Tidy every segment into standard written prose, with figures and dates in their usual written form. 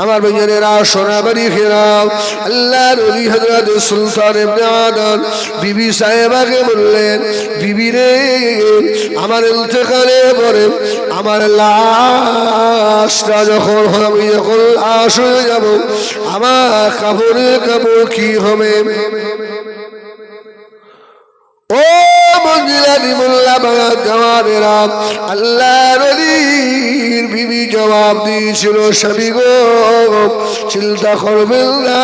আমার ভাইয়েরা সোনাবাড়ি খেরাও আল্লাহর ওলি হযরত সুলতান ইবনে আদন বিবি সাহেবাকে বললেন, বিবি রে, আমার ইন্তেকালে পরে আমার লাশটা যখন আমি যখন লাশ হয়ে যাব, আমার কাপড়ের কাপড় কি হবে? ও মঞ্জিলানি মোল্লা বাবা জওয়ানেরা, আল্লাহর ওলির বিবি জবাব দিয়েছিল, স্বামী গো চিন্তা করবেন না,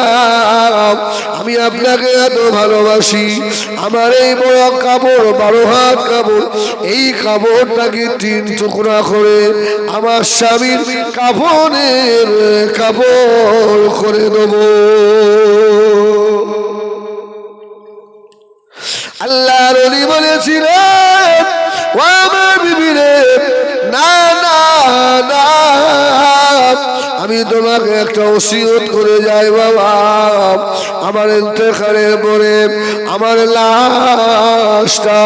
আমি আপনাকে এত ভালোবাসি, আমার এই বড় কাপড় 12 হাত কাপড়, এই কাপড়টাকে 3 টুকরা করে আমার স্বামীর কাফনের কাপড় করে দেবো। আল্লাহর ওলি বলেছিলেন, ও আমার বিবি রে, না না না, আমি তোমাকে একটা ওসিয়ত করে যাই বাবা, আমার ইন্তেকালের পরে আমার লাশটা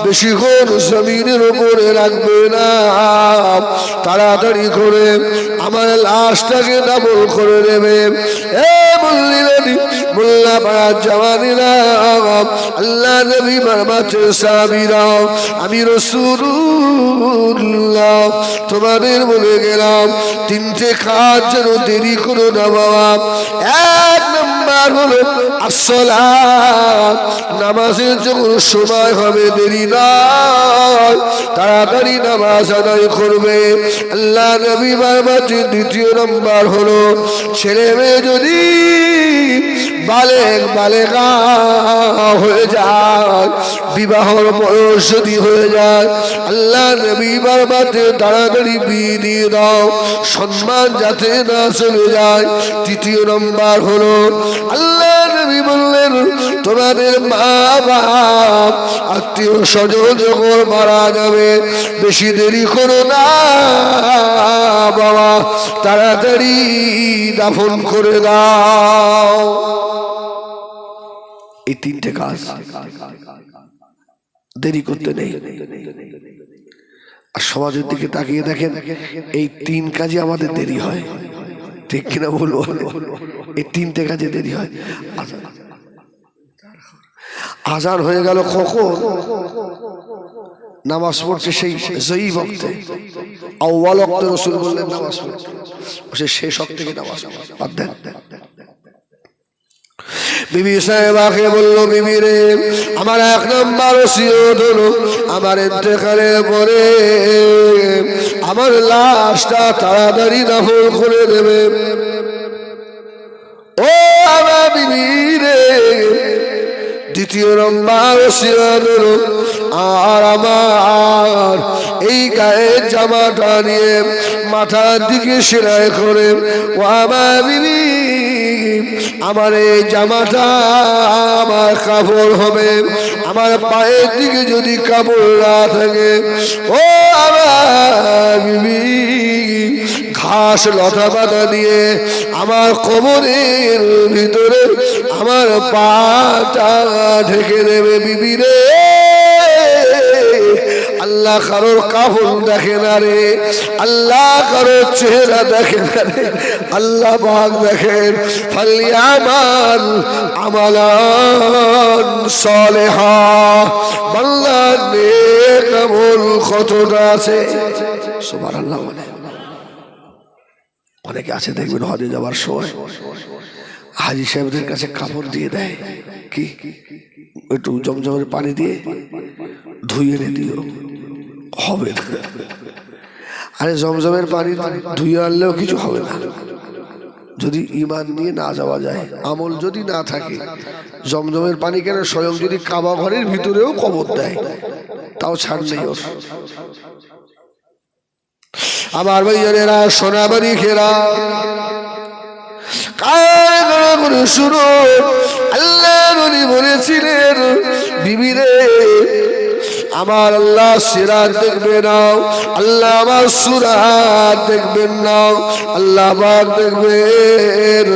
বেশিক্ষণ জমিনের উপরে রাখবে না, তাড়াতাড়ি করে আমার লাশটাকে দাফন করে দেবে। এ বললেন মোল্লা পাড়া জওয়ানেরা, আল্লাহ নবী বারবাতে সাহাবীরা, আমি রাসূলুল্লাহ তোমাদের বলে গেলাম 3টে কাজ যেন দেরি করো না বাবা। 1 নাম্বার হলো আসসালাত, নামাজের যখন সময় হবে দেরি নয়, তাড়াতাড়ি নামাজ আদায় করবে। আল্লাহ নবী বারবাতে 2 নাম্বার হলো ছেলে মেয়ে যদি বালেগা হয়ে যায়, বিবাহর বয়স যদি হয়ে যায়, আল্লাহ নবী বারবাতে তাড়াতাড়ি বিয়ে দিয়ে দাও, সম্মান যাতে না চলে যায়। 3 নম্বর হলো আল্লাহ নবী বললেন, তোমাদের মা বাপ আত্মীয় স্বজন যখন মারা যাবে বেশি দেরি করো না বাবা, তাড়াতাড়ি দাফন করে দাও। এই 3টে কাজ দেরি করতে নেই। আর সমাজের দিকে তাকিয়ে দেখেন, এই 3 কাজে আমাদের দেরি হয়, ঠিক কিনা বলবো? এই 3টে কাজে দেরি হয়। আজান হয়ে গেল কখন? নামাজ পড়ছে সেই যেই বক্তে, আউয়াল ওয়াক্তে রাসূল বললেন নামাজ পড়ছে, শেষ ওয়াক্ত থেকে নামাজ বাদ দেন। বিবি সাহেবাকে বললো, বিবি রে, আমার 1 নম্বর ওসিয়ত হলো আমার ইন্তেকালের পরে আমার লাশটা তাড়াতাড়ি দাফন করে দেবে। ও আমার বিবি রে, 2 নম্বর ওসিয়ত হলো আর আমার এই গায়ের জামাটা নিয়ে মাথার দিকে সেলাই করে, ও আমার বিবি, আমার এই জামাটা আমার কাপড় হবে, আমার পায়ের দিকে যদি কাপড় না থাকে, ও আমার বিবি ঘাস লতা পাতা দিয়ে আমার কোমরের ভিতরে আমার পাটা ঢেকে দেবে। বিবি রে, আল্লাহ কারোর কাফন দেখে না রে, আল্লাহ কারোর চেহারা দেখে না রে, আল্লাহ পাক দেখেন ফালিয়ামাল আমালান সালেহা, বান্দার নেক আমল কতটা আছে সুবহানাল্লাহ বলে। অনেকে আছে দেখবেন হজে যাওয়ার সময় হাজী সাহেবদের কাছে কাপড় দিয়ে দেয়, কি একটু জমজমের পানি দিয়ে ধুয়ে এনে দিও, হবে না। আরে জমজমের পানি ধুয়ে আনলেও কিছু হবে না, যদি ঈমান নিয়ে না যাওয়া যায়, আমল যদি না থাকে। জমজমের পানি কেন, স্বয়ং যদি কাবা ঘরের ভিতরেও কবর দেয় তাও ছাড় নেই ওর। আমার ভাইয়েরা সোনাবাড়ি খেরা করে শুনো, আল্লাহ নবী বলেছিলেন, বিবি রে, আমার আল্লাহ সিরাত দেখবে না, আল্লাহ আমার সুরাত দেখবেন না, আল্লাহ পাক দেখবেন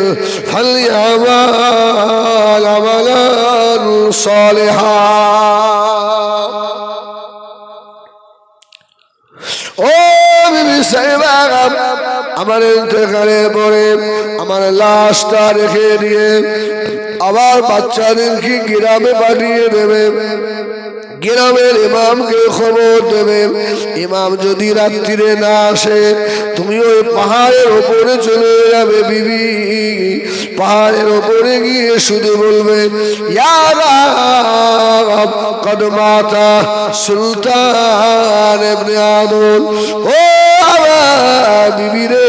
ফালিয়ামাল আমালান সালিহা। ও বিবি সাহেবা, আমার ইন্তেকালের পরে আমার লাশটা রেখে দিয়ে আবার বাচ্চাদেরকে গ্রামে পাঠিয়ে দেবে, গ্রামের ইমামকে খবর দেবে। ইমাম যদি রাত্রিরে না আসে তুমি ওই পাহাড়ের ওপরে চলে যাবে বিবি, পাহাড়ের ওপরে গিয়ে শুধু বলবে ইয়া রাব কদ মাতা সুলতান ইবনে আদল। ও আমার বিবি রে,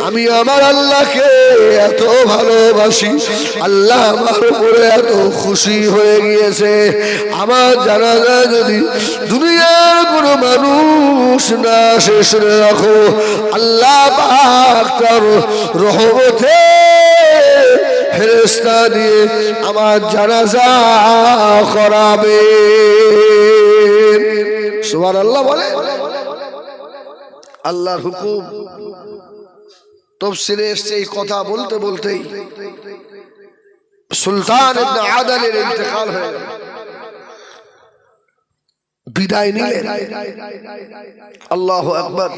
আমি আমার আল্লাহকে এত ভালোবাসি, আল্লাহ আমার উপরে এত খুশি হয়ে গিয়েছে, আমার জানাজা যদি দুনিয়ার কোনো মানুষ না আসে শুনে রাখো আল্লাহ পাক তার রহমতে ফেরেশতা দিয়ে আমার জানাজা করাবে। সুবহানাল্লাহ বলে। আল্লাহর হুকুম। তাফসীরে এসেছে এই কথা বলতে বলতেই সুলতান ইবনে আদলের ইন্তেকাল হয়ে গেল, বিদায় নিলেন। আল্লাহু আকবার।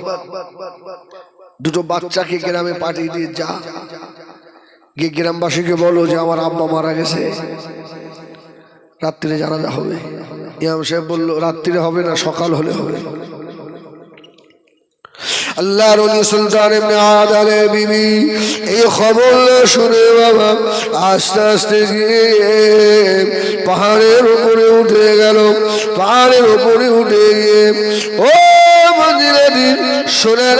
দুটো বাচ্চাকে গ্রামে পাঠিয়ে দিয়ে যা গিয়ে গ্রামবাসীকে বলো যে আমার আব্বা মারা গেছে, রাত্রিরে জানাজা হবে। ইমাম সাহেব বলল রাত্রিরে হবে না, সকাল হলে হবে। আল্লাহর ওলি সুলতান ইবনে আদলের বিবি এই খবর শুনে বাবা আস্তে আস্তে গিয়ে পাহাড়ের উপরে উঠে গেল। পাহাড়ের উপরে উঠে গিয়ে ও মঞ্জিলাটি সোনার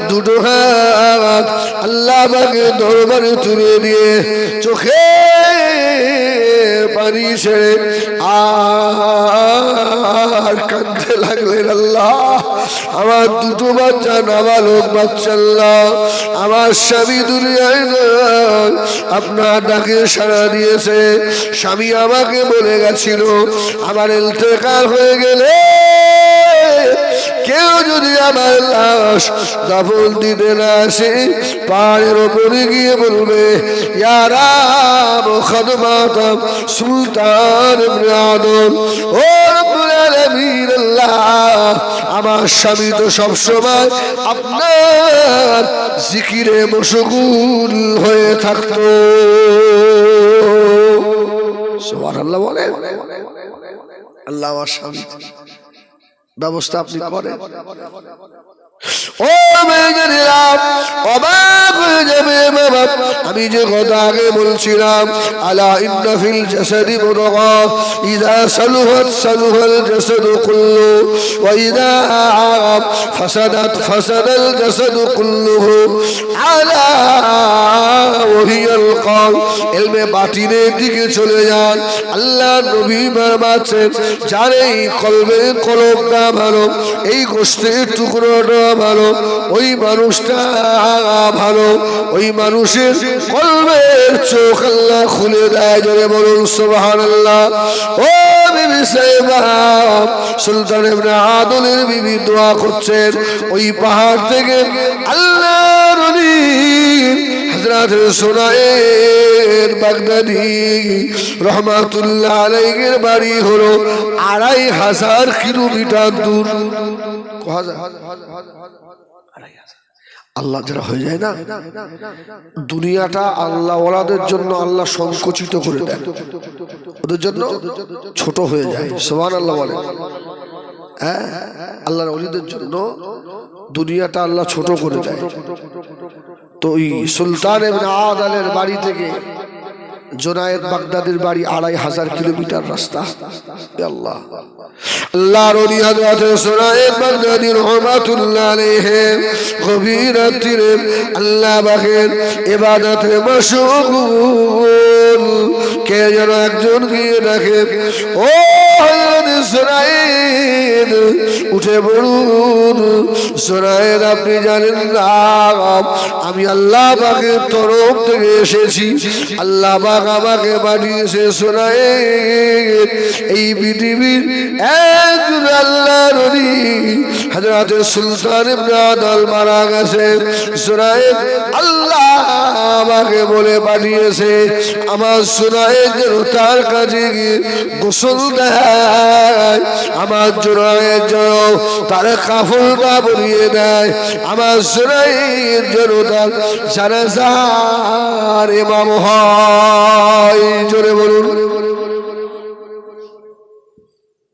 দুটো হাত আল্লাহ পাকের দরবারে তুলে দিয়ে চোখে পানি ছেড়ে আর কাঁদতে লাগলেন। আল্লাহ আমার দুটো বাচ্চা নাবালক বাচ্চা, আল্লাহ আমার স্বামী দুনিয়ায় নয়, আপনার ডাকে সাড়া দিয়েছে। স্বামী আমাকে বলে গেছিল আমার ইন্তেকাল হয়ে গেলে কেউ যদি আমার লাশ দাফন দিতে না আসে পাহাড়ের ওপরে গিয়ে বলবে ইয়া রাব খাদমাতা সুলতান ইবনে আদল। ও রব্বুল আলামিন, আল্লাহ আমার স্বামী তো সবসময় আপনার জিকিরে মশগুল হয়ে থাকতো। সুবহানাল্লাহ বলে। আল্লাহ আমার স্বামী ব্যবস্থা আপনি করেন। ও মেয়েরা অবাক হয়ে যাবে বাবা, আমি যে কথা আগে বলছিলাম আলা ইন্না ফিল জাসাদি মুদগা ইযা সালুহাত সালুহাল জাসাদু কুল্লু ওয়া ইযা ফাসাদাত ফাসাদাল জাসাদু কুল্লুহু আলা ওয়াহিয়াল কল। ইলমে বাতিনের দিকে চলে যান। আল্লাহ নবী ফরমাচ্ছেন যার এই কলবের কলবটা ভালো, এই গোশতের টুকরোটা ভালো, ওই মানুষটা ভালো, ওই মানুষের কলবের চোখ আল্লাহ খুলে দেয়। জোরে বলুন সুবহানাল্লাহ। ও বিবি সাহেবা সুলতান ইবনে আদলের বিবি দোয়া করছেন ওই পাহাড় থেকে আল্লাহর ওলি হযরত সুনায়ের বাগদাদি রহমাতুল্লাহ আলাইহির বাড়ি হলো ২৫০০ কিলোমিটার দূর। আল্লাহ যারা হয়ে যায় না, দুনিয়াটা আল্লাহ ওয়ালাদের জন্য আল্লাহ সংকুচিত করে দেন, ওদের জন্য ছোট হয়ে যায়। সুবহানাল্লাহ বলে। হ্যাঁ, আল্লাহর ওলিদের জন্য দুনিয়াটা আল্লাহ ছোট করে দেয়। তো ওই সুলতান ইবনে আদলের বাড়ি থেকে জুনায়েদ বাগদাদির বাড়ি ২৫০০ কিলোমিটার রাস্তা। আল্লাহ আল্লাহর ওলি হযরত জুনায়েদ বাগদাদি রহমাতুল্লাহ আলাইহি গভীর রাতে আল্লাহ পাকের ইবাদতে মশগুল। কে যেন একজন গিয়ে ডাকে ও হযরত জুনায়েদ উঠে পড়ুন। জুনায়েদ আপনি জানেন না আমি আল্লাহ পাকের তরফ থেকে এসেছি, আল্লাহ পাক আমাকে পাঠিয়েছে জুনায়েদ এই পৃথিবীর একজন আল্লাহর ওলি হযরত সুলতান ইবনে আদল মারা গেছে। জুনায়েদ আল্লাহ আমাকে বলে পাঠিয়েছে আমার জুনায়েদ যেন তার কাছে গিয়ে গোসল দেয় দেয়, আমার জোনায়েদ যেন তার কাফনটা পরিয়ে দেয়, আমার জোনায়েদ যেন তার জানাজার ইমাম হয়। জোরে বলুন।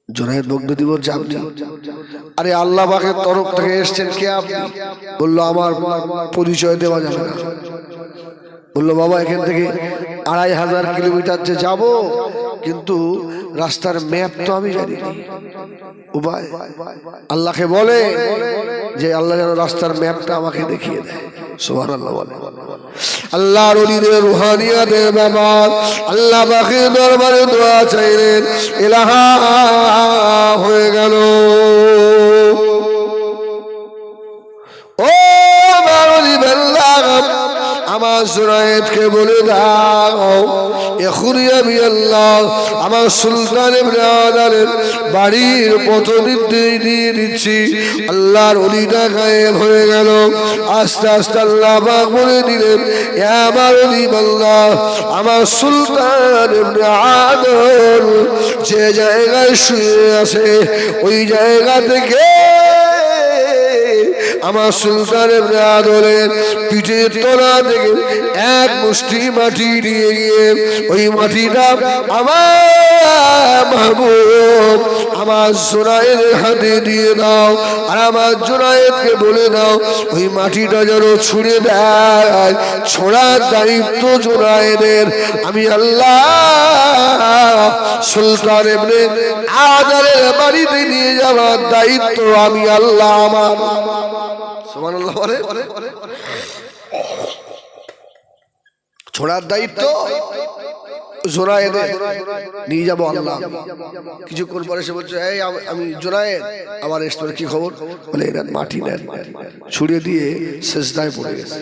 জোনায়েদ বগদাদি বলছে আপনি? আরে আল্লাহ পাকের তরফ থেকে এসছেন, কে আপনি? বললো আমার পরিচয় দেওয়া যাবে না। বললো বাবা এখান থেকে 2500 কিলোমিটার যে যাব, কিন্তু রাস্তার ম্যাপ তো আমি জানি না। উপায় আল্লাহকে বলে যে আল্লাহ যেন রাস্তার ম্যাপটা আমাকে দেখিয়ে দেয়। সুবহানাল্লাহ বলে। আল্লাহর ওলিদের রুহানিয়াতের ব্যাপার। আল্লাহ পাকের দরবারে দোয়া চাইলেন, ইলাহা হয়ে গেল। ও মাওলি বাল্লাহ, আমার জোনায়েদকে বলে দাও এখনই আমি আল্লাহ আমার সুলতান ইবনে আদালের বাড়ির পথ নির্দেশ দিয়ে দিচ্ছি। আল্লাহর ওলিটা গায়েব হয়ে গেল। আস্তে আস্তে আল্লাহ পাক বলে দিলেন, এ আমার ওলি বান্দা, আমার সুলতান ইবনে আদল যে জায়গায় শুয়ে আছে ওই জায়গা থেকে আমার সুলতান ইবনে আদলের পিঠের তলা থেকে এক মুষ্টি মাটি নিয়ে গিয়ে ওই মাটিটা আমার মাহবুব আমার জোনায়েদের হাতে দিয়ে দাও। আর আমার জোনায়েদকে বলে দাও ওই মাটিটা যেন ছুঁড়ে দেয়। ছোড়ার দায়িত্ব জোনায়েদের। আমি আল্লাহ সুলতান ইবনে আদলের বাড়িতে নিয়ে যাওয়ার দায়িত্ব আমি আল্লাহ আমার। সুবহানাল্লাহ বলে। ছোড়ার দায়িত্ব জোনায়েদের, নিয়ে যাবো আল্লাহ। কিছুক্ষণ পরে সে বলছে, এই আমি জোনায়েদ, আমার এসে কি খবর? বলে এরা মাটি নেন, ছুড়ে দিয়ে সেজদায় পড়ে গেছে।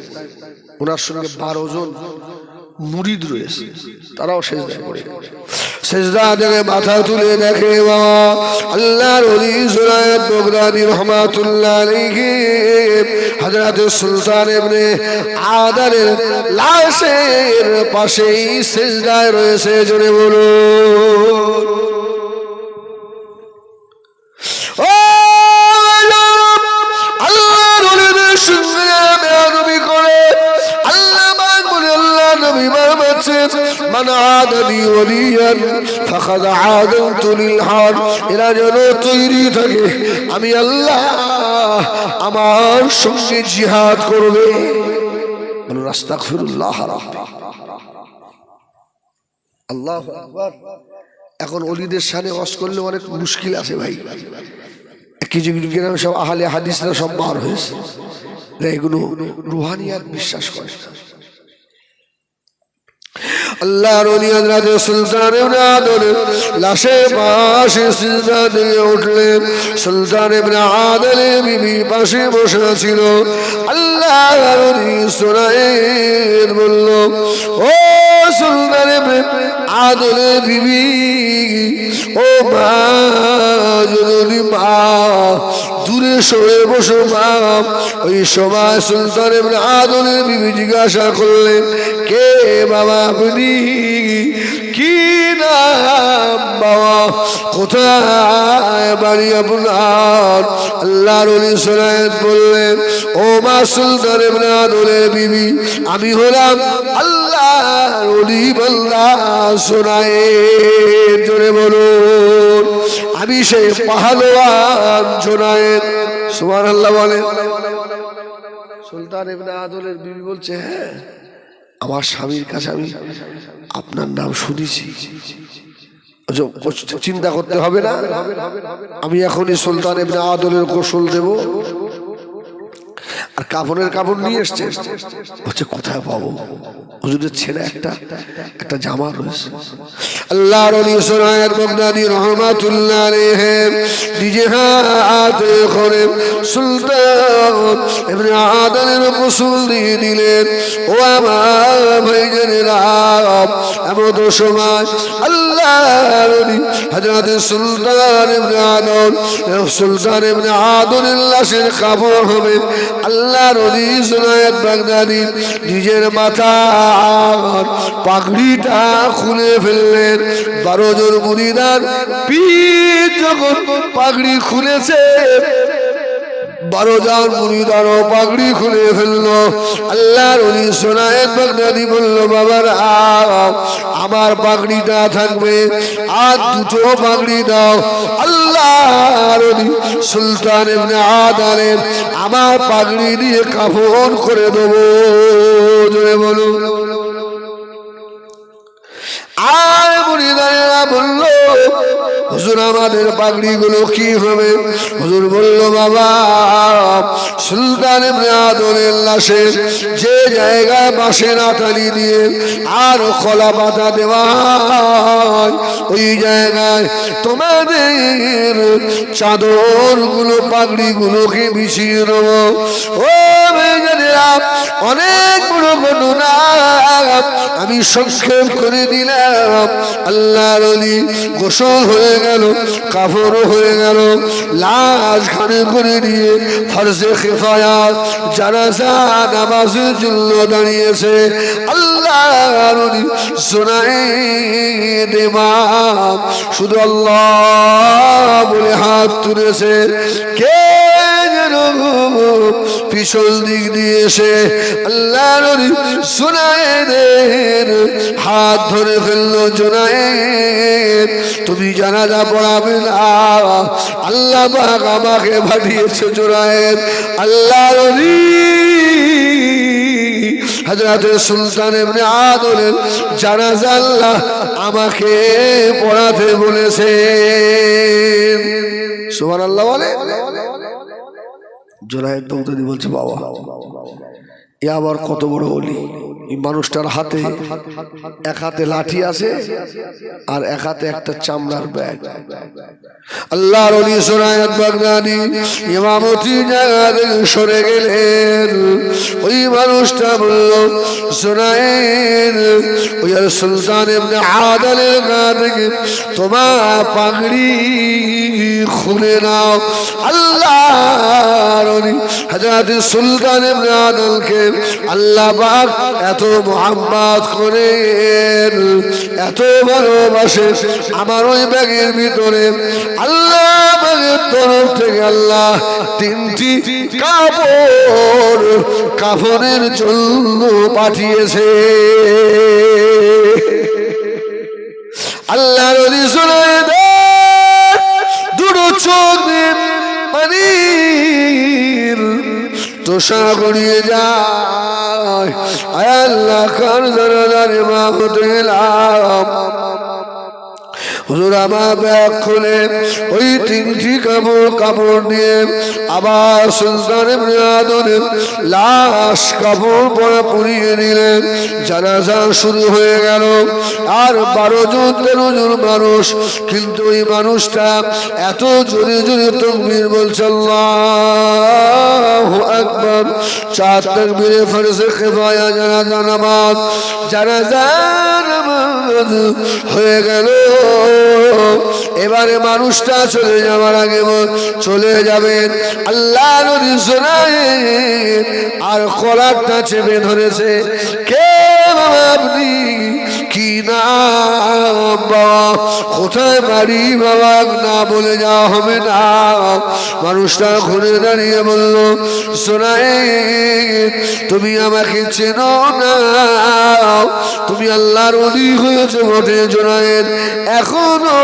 ওনার সঙ্গে 12 জন মুরিদ রয়েছে, তারাও সেজদায় পড়ে গেছে। সেজদা থেকে মাথা তুলে দেখে বাবা আল্লাহর ওলি জোনায়েদ বগদাদি রহমাতুল্লাহ আলাইহি হযরত সুলতান ইবনে আদলের লাশের পাশেই সেজদায় রয়েছে। জোরে বলুন। ও আল্লাহর ওলিদের সঙ্গে বেয়াদবি করে আল্লাহ পাক বলে, আল্লাহ নবী বলেছেন, মান আদানি ওলিয়ান ফাকাদ আদানতু লিল হার। এরা যেন তৈরি থাকে, আমি আল্লাহ আমার সঙ্গে জিহাদ করবে। বলুন আস্তাগফিরুল্লাহ রাব্বি। আল্লাহু আকবার। এখন ওলিদের সামনে ওয়াজ করলে অনেক মুশকিল আছে ভাই। কিছু কিছু গ্রামে সব আহলে হাদিসরা সব বার হয়েছে, এগুলো রুহানিয়াত বিশ্বাস করে। আল্লাহর ওলি হযরত সুলতান ইবনে আদলের লাশের পাশে সিজদা দিয়ে উঠলেন। সুলতান ইবনে আদলের বিবি পাশে বসে ছিল। আল্লাহর ওলি জোনায়েদ বলল, ও সুলতান ইবনে আদলের বিবি, ও মা, যদি মা দূরে সরে বসো মা। ওই সময় সুলতান ইবনে আদলের বিবি জিজ্ঞাসা করলেন, কে বাবা আপনি? কি নাম বাবা? কোথায় বাড়ি আপনার? আল্লাহর ওলি জোনায়েদ বললেন, ও মা সুলতান ইবনে আদলের বিবি, আমি হলাম আল্লাহর ওলি বান্দা জোনায়েদ। জোরে বলুন। আমি সেই পাহলোয়ান জোনায়েদ। সুবহানাল্লাহ বলে। সুলতান ইবনে আদলের বিবি বলছে, হ্যাঁ, আমার স্বামীর কাছে আমি আপনার নাম শুনেছি। চিন্তা করতে হবে না, আমি এখনই সুলতান ইবনে আদলের গোসল দেব। আর কাফনের কাপড় নিয়ে এসছে। হচ্ছে কোথায় পাবো? হুজুরের ছেলে একটা জামা রয়েছে। আল্লাহর ওলি জোনায়েদ বগদাদি রহমাতুল্লাহ আলাইহি নিজে হাতে করে সুলতান ইবনে আদলের গোসল দিয়ে দিলেন। ও আমার ভাইজানেরা, এমন সময় আল্লাহর ওলি হযরত সুলতান ইবনে আদলের লাশের কাফন হবে। আল্লাহ আল্লাহর ওলি জুনায়েদ বাগদাদি নিজের মাথার পাগড়িটা খুলে ফেললেন। 12 জন মুরিদার পীর যখন পাগড়ি খুলেছে, 12 জন মুরিদারও পাগড়ি খুলে ফেললো। আল্লাহর ওলি জুনায়েদ বাগদাদি বলল, বাবার আমার পাগড়িটা থাকবে, আর 2টো পাগড়ি দাও। আল্লাহর ওলি সুলতান ইবনে আদালের আমার পাগড়ি দিয়ে কাফন করে দেবো। জোরে বলুন। আর মুরিদারেরা বলল, হুজুর আমাদের পাগড়িগুলো কি হবে? হুজুর বলল, বাবা সুলতান ইবনে আদলের লাশের যে জায়গায় বাঁশের আতালি দিয়ে আর কলা পাতা দেওয়া হয়, ওই জায়গায় তোমাদের চাদর গুলো পাগড়িগুলোকে বিছিয়ে দেবো। ও মেয়েরা, অনেক বড় ঘটনা আমি সংক্ষেপ করে দিলাম। আল্লাহর ওলি গোসল হয়ে গেল, কাফরও হয়ে গেল, লাশ ঘাড়ে করে নিয়ে ফরজে কিফায়াত জানাজা নামাজের জন্য দাঁড়িয়েছে। আল্লাহর ওলি জুনায়েদ ইমাম শুধু আল্লাহ বলে হাত তুলেছে। কে যেন পিছল দিক দিয়ে এসে আল্লাহর ওলি জুনায়েদের হাত ধরে ফেললো। জুনায়েদ, তুমি জানাজা পড়াবে না, আল্লাহ পাক আমাকে পাঠিয়েছে। জুনায়েদ, আল্লাহর ওলি হযরত সুলতান ইবনে আদলের জানাজা আল্লাহ আমাকে পড়াতে বলেছেন। সুবহানাল্লাহ বলে। জুনায়েদ বাগদাদি বলছে, বাবা এ আবার কত বড় ওলি! এই মানুষটার হাতে এক হাতে লাঠি আছে আর এক হাতে একটা চামড়ার ব্যাগ। আল্লাহর ওলি জুনায়েদ বাগদাদি ইমামতি জায়গা থেকে সরে গেলেন। ওই মানুষটা বলল, জুনায়েদ, ওই সুলতান ইবনে আদলের গা থেকে তোমার পাগড়ি খুলে নাও। আল্লাহর ওলি হযরত সুলতান ইবনে আদলকে আল্লাহ পাক এত মুহাব্বত করেন, এত ভালোবাসে, আমার ওই ব্যাগের ভিতরে আল্লাহ পাকের তরফ থেকে আল্লাহ 3টি কাপড় কাফনের জন্য পাঠিয়েছে। আল্লাহর ওলি জুনায়েদ দুটো চোখ দিয়ে পানির তোষা গড়িয়ে যায়। আয় আল্লাহ, কার দরবারে মাহমুদ এলাম। হুজুর আমার ব্যাগ খুলে ওই 3টি কাপড় দিয়ে আবার সুলতান ইবনে আদলের লাশ কাপড় পরে পুড়িয়ে নিলেন। জানাজা শুরু হয়ে গেল। আর 12 জন 13 জন মানুষ, কিন্তু ওই মানুষটা এত জোরে জোরে তাকবীর বলছে, আল্লাহু আকবার। 4 তাকবীরে ফরজে কিফায়া জানাজা নামাজ, জানাজা নামাজ হয়ে গেল। এবারে মানুষটা চলে যাওয়ার আগে চলে যাবেন। আল্লাহর ওলি জুনায়েদ আর কলারটা চেপে ধরেছে। কে বাবা আপনি? কি নাম বাবা? কোথায় বাড়ি বাবা? না বলে যাওয়া হবে না। মানুষটা ঘুরে দাঁড়িয়ে বলল, জুনায়েদ, তুমি আমাকে চেনো না? তুমি আল্লাহর ওলি হয়েছে বটে জুনায়েদ, এখনো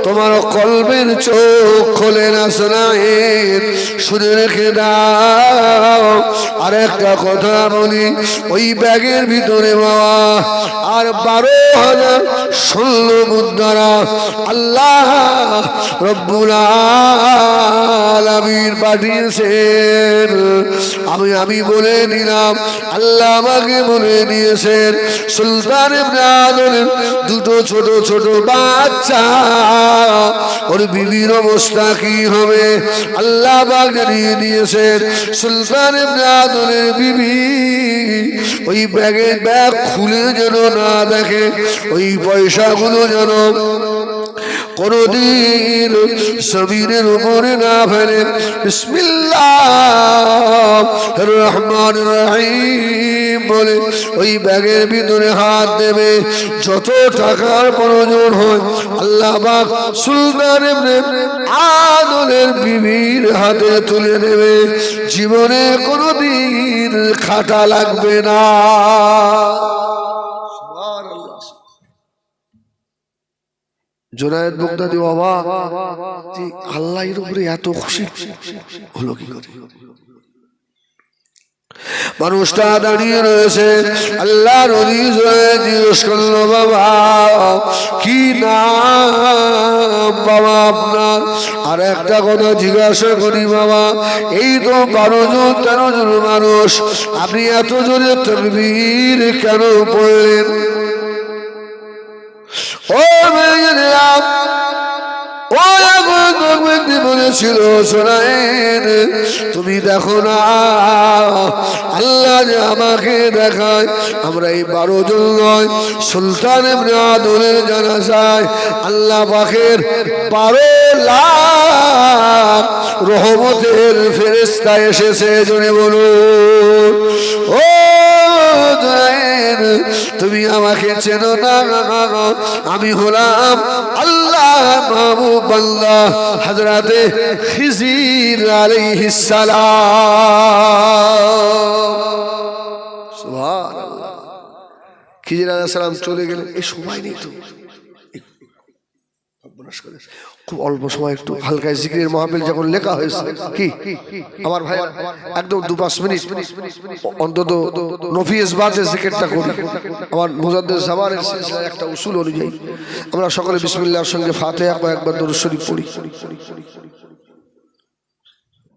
তোমার কলবের চোখ খোলে না। জুনায়েদ, শুনে রেখে দাও। আর একটা কথা বলি, ওই ব্যাগের ভিতরে বাবা আর 12,000 স্বর্ণ মুদ্রা আল্লাহ রব্বুল আলামিন পাঠিয়েছেন। আমি বলে দিলাম, আল্লাহ আমাকে বলে দিয়েছেন, সুলতান ইবনে আদলের 2টো ছোট ছোট বাচ্চা, ওর বিবির অবস্থা কি হবে আল্লাহ পাক জানিয়ে দিয়েছেন। সুলতান ইবনে আদলের বিবি ওই ব্যাগ খুলে যেন না দেখে, ওই পয়সাগুলো যেন কোনদিন জমিনের উপরে না ফেলে বিসমিল্লাহির রহমানির রহিম বলে ওই ব্যাগের ভিতরে হাত দেবে। যত টাকার প্রয়োজন হয় আল্লাহ পাক সুলতান ইবনে আদলের বিবির হাতে তুলে দেবে। জীবনে কোনদিন খাটা লাগবে না। জুনায়েদ বাগদাদি বাবা আল্লাহর উপরে এত খুশি হলো কি করে? মানুষটা দাঁড়িয়ে রয়েছে, আল্লাহ নবী জিজ্ঞেস করলো বাবা কি নাম বাবা আপনার? আর একটা কথা জিজ্ঞাসা করি বাবা, এই তো 12 জন 13 জন মানুষ, আপনি এত জোরে তাকবীর কেন পড়লেন? ও মেয়েরা ও ব্যক্তি বলেছিল শোনায়েন তুমি দেখো না আল্লাহ যে আমাকে দেখায় আমরা এই 12 জন নয়, সুলতান ইবনে আদলের জানাজায় আল্লাহ পাকের 12 লাখ রহমতের ফেরেশতা এসেছে। জনে বলুন ও তুমি আমাকে চেনো না? আমি হলাম আল্লাহ মাহবুব বান্দা হযরতে খিজির আলাইহিস সালাম। সুবহানাল্লাহ। খিজির আলাইহিস সালাম চলে গেলেন, এই সময় নেই তো, খুব অল্প সময় একটু হালকা জিকিরের মাহফিল যখন লেখা হয়েছে কি আমার ভাই একদম 2-5 মিনিট অন্তত নফিস বাতে জিকিরটা করি। আমার মুজাদ্দিদ জামানের সিলসিলার একটা উসুল অনুযায়ী আমরা সকলে বিসমিল্লাহর সঙ্গে ফাতিহা কয়েকবার দরুদ শরীফ পড়ি।